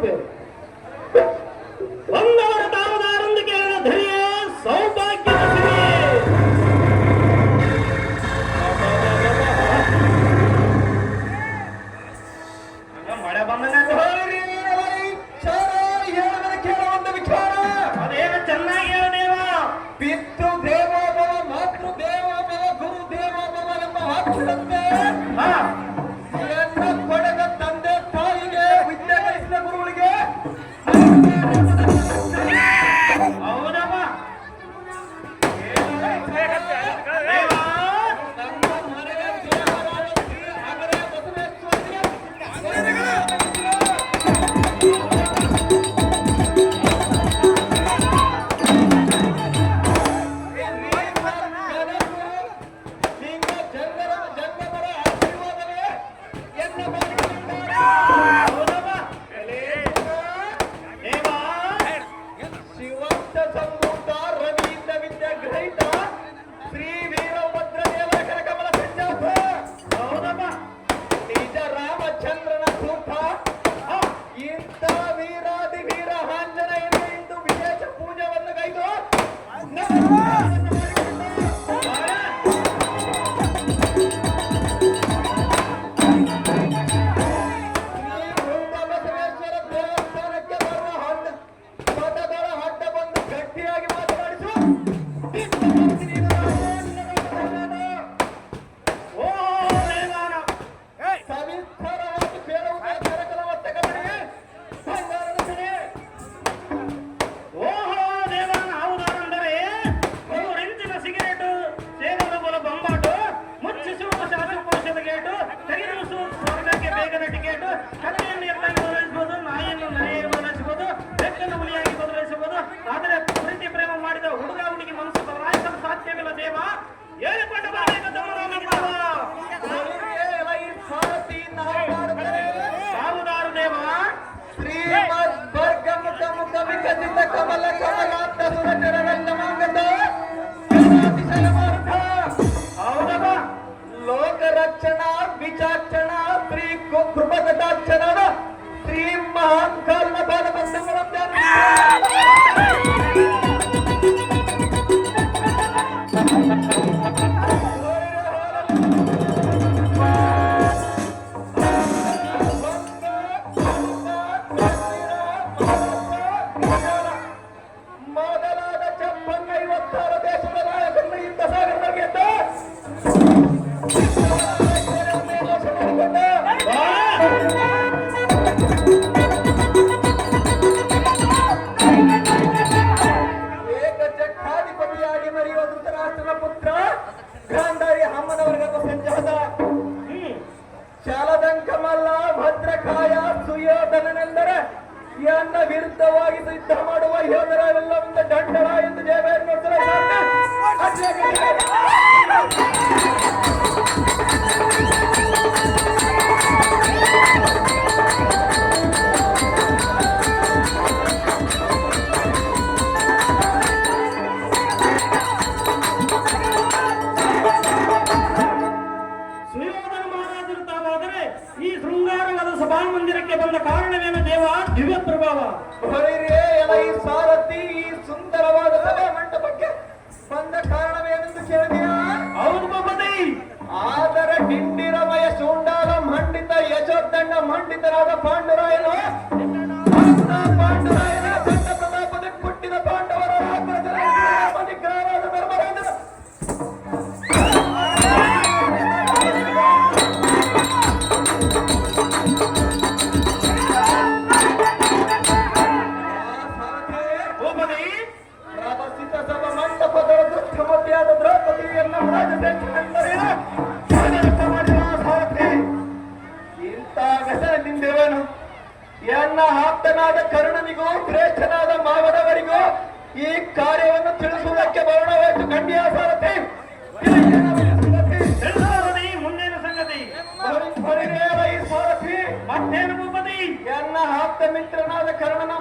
ಬೇರೆ ಒಂದವರ ತಾವದಾರೊಂದಿಗೆ ಧರಿಯೇ ಸೌಭಾಗ್ಯದ ಸಿರಿ ಮಳೆ ಬಂದ ಕೇಳುವಂತ ವಿಚಾರ ಅದೇನು ಚೆನ್ನಾಗಿ ಹೇಳದೇವ ಪಿತೃ ದೇವೋಭವ ಮಾತೃ ದೇವೋಭವ ಗುರು ದೇವೋಭವ ಎಂಬ ವಾಕ್ಯದಂತೆ ಪಡೆದ ತಂದೆ ತಾಯಿಗೆ ವಿದ್ಯೆ ಕಲಿಸಿದ ಗುರುಗಳಿಗೆ ಹೌದಮ್ಮ ಲೋಕರಕ್ಷಣಾ ವಿಚಾಕ್ಷಣ ಶ್ರೀ ಕೃಪಕಟಾಕ್ಷಣದ ಶ್ರೀ ಮಹಾನ್ ಕಾರಣಪಾದ ಮೊದಲಾದ ಚಪ್ಪನ್ನ 56 ದೇಶದ ನಾಯಕರನ್ನು ಯುದ್ಧ ಸಾಗರಕ್ಕೆ ಏಕಚಕ್ರಾಧಿಪತಿಯಾಗಿ ಮರೆಯುವ ಧೃತರಾಷ್ಟ್ರನ ಪುತ್ರ ಗಾಂಧಾರಿ ಅಮ್ಮನವರೆಗೂ ಸಂಜಾತ ಶಾಲದಂಕಮಲ್ಲ ಭದ್ರಕಾಯ ಸುಯೋಧನನೆಂದರೆ ಎನ್ನ ವಿರುದ್ಧವಾಗಿ ಯುದ್ಧ ಮಾಡುವ ಯೋಧರೆಲ್ಲವಿಂದ ದಂಡಳ ಎಂದು ಜಯಬೇರಿ ಈ ಶೃಂಗಾರವಾದ ಸಭಾಮಂದಿರಕ್ಕೆ ಬಂದ ಕಾರಣವೇನು ದೇವ? ದಿವ್ಯ ಪ್ರಭಾವ. ಈ ಸಾರಥಿ ಈ ಸುಂದರವಾದ ಸಭಾ ಮಂಟಪಕ್ಕೆ ಬಂದ ಕಾರಣವೇನೆಂದು ಕೇಳಿದೆಯಾ? ಹೌದು ಭೂಪತಿ. ಆದರೆ ಡಿಂಡಿರಮಯ ಶೂಂಡಾಲ ಮಂಡಿತ ಯಶೋದಂಡ ಮಂಡಿತರಾದ ಪಾಂಡುರಾಯನು ಪಾಂಡುರಾಯನ ಚಂಡ ಪ್ರತಾಪದಲ್ಲಿ ಹುಟ್ಟಿದ ಪಾಂಡವರ ಅಧಿಕಾರದ ಧರ್ಮರಾಜನ ಎನ್ನ ಆಪ್ತನಾದ ಕರ್ಣನಿಗೂ ಶ್ರೇಷ್ಠನಾದ ಮಾವನವರಿಗೂ ಈ ಕಾರ್ಯವನ್ನು ತಿಳಿಸುವುದಕ್ಕೆ ಬರೋಣವಾಯಿತು. ಗಂಡಿಯ ಸಾರಥಿ ಮುಂದೇನು ಸಂಗತಿ? ಈ ಸಾರಥಿ ಮತ್ತೇನು ಭೂಪತಿ? ಎನ್ನ ಆಪ್ತ ಮಿತ್ರನಾದ ಕರ್ಣನ